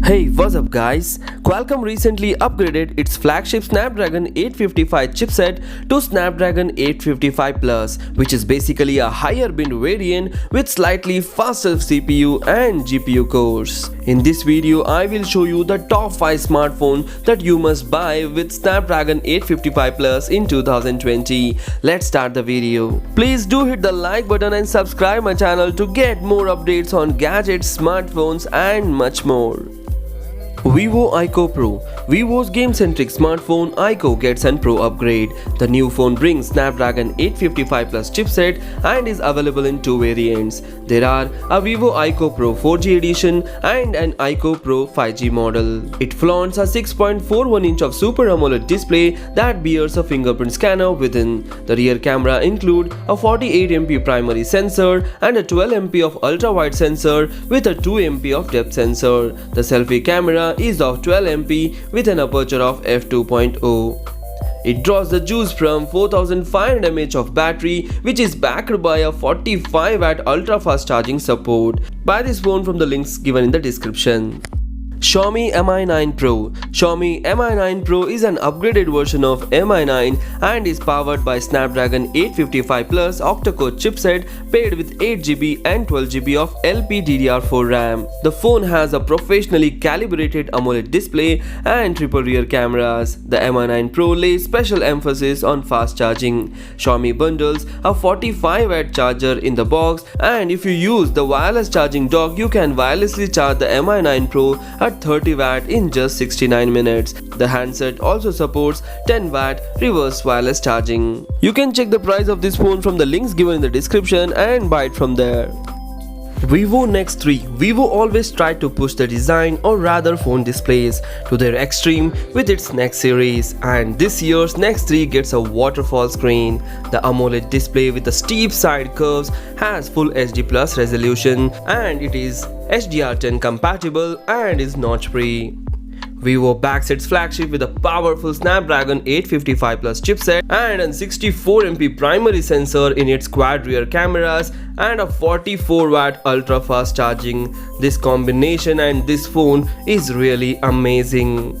Hey, what's up guys? Qualcomm recently upgraded its flagship Snapdragon 855 chipset to Snapdragon 855 Plus, which is basically a higher bin variant with slightly faster CPU and GPU cores. In this video, I will show you the top 5 smartphones that you must buy with Snapdragon 855 Plus in 2020. Let's start the video. Please do hit the like button and subscribe my channel to get more updates on gadgets, smartphones and much more. Vivo iQOO Pro. Vivo's game-centric smartphone iQOO gets an Pro upgrade. The new phone brings Snapdragon 855 Plus chipset and is available in two variants. There are a Vivo iQOO Pro 4G edition and an iQOO Pro 5G model. It flaunts a 6.41-inch of Super AMOLED display that bears a fingerprint scanner within. The rear camera includes a 48MP primary sensor and a 12MP of ultra-wide sensor with a 2MP of depth sensor. The selfie camera is of 12MP with an aperture of f2.0. It draws the juice from 4500 mAh of battery, which is backed by a 45W ultra-fast charging support. Buy this phone from the links given in the description. Xiaomi Mi 9 Pro. Xiaomi Mi 9 Pro is an upgraded version of Mi 9 and is powered by Snapdragon 855 Plus octa-core chipset paired with 8GB and 12GB of LPDDR4 RAM. The phone has a professionally calibrated AMOLED display and triple rear cameras. The Mi 9 Pro lays special emphasis on fast charging. Xiaomi bundles a 45W charger in the box, and if you use the wireless charging dock, you can wirelessly charge the Mi 9 Pro at 30W in just 69 minutes. The handset also supports 10W reverse wireless charging. You can check the price of this phone from the links given in the description and buy it from there. Vivo Nex 3. Vivo always tried to push the design, or rather phone displays, to their extreme with its Nex series, and this year's Nex 3 gets a waterfall screen. The AMOLED display with the steep side curves has full HD Plus resolution, and it is HDR10 compatible and is notch free. Vivo backs its flagship with a powerful Snapdragon 855 Plus chipset and a 64MP primary sensor in its quad rear cameras and a 44W ultra fast charging. This combination and this phone is really amazing.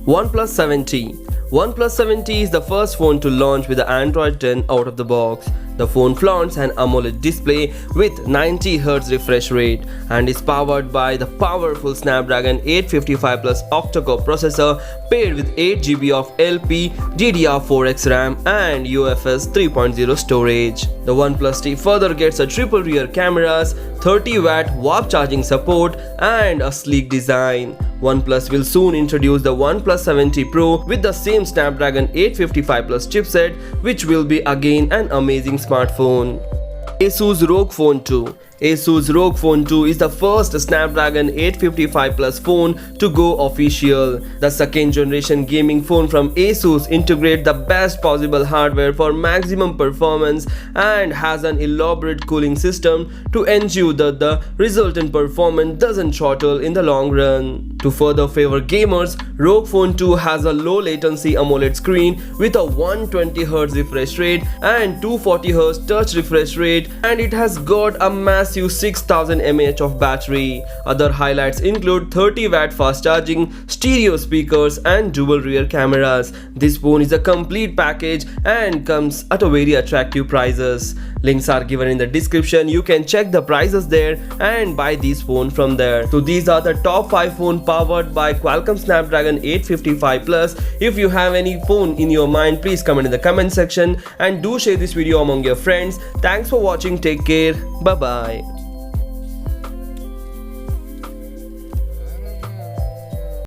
OnePlus 7T. OnePlus 7T is the first phone to launch with the Android 10 out of the box. The phone flaunts an AMOLED display with 90Hz refresh rate and is powered by the powerful Snapdragon 855 Plus octa-core processor paired with 8GB of LPDDR4X RAM and UFS 3.0 storage. The OnePlus T further gets a triple rear cameras, 30W warp charging support and a sleek design. OnePlus will soon introduce the OnePlus 7T Pro with the same Snapdragon 855 Plus chipset, which will be again an amazing smartphone. Asus ROG Phone 2. Asus ROG Phone 2 is the first Snapdragon 855 Plus phone to go official. The second generation gaming phone from Asus integrates the best possible hardware for maximum performance and has an elaborate cooling system to ensure that the resultant performance doesn't throttle in the long run. To further favor gamers, ROG Phone 2 has a low latency AMOLED screen with a 120Hz refresh rate and 240Hz touch refresh rate, and it has got a massive 6000 mAh of battery. Other highlights include 30W fast charging, stereo speakers and dual rear cameras. This phone is a complete package and comes at a very attractive prices. Links are given in the description. You can check the prices there and buy these phones from there. So these are the top 5 phones powered by Qualcomm Snapdragon 855 Plus. If you have any phone in your mind, please comment in the comment section and do share this video among your friends. Thanks for watching. Take care. Bye bye.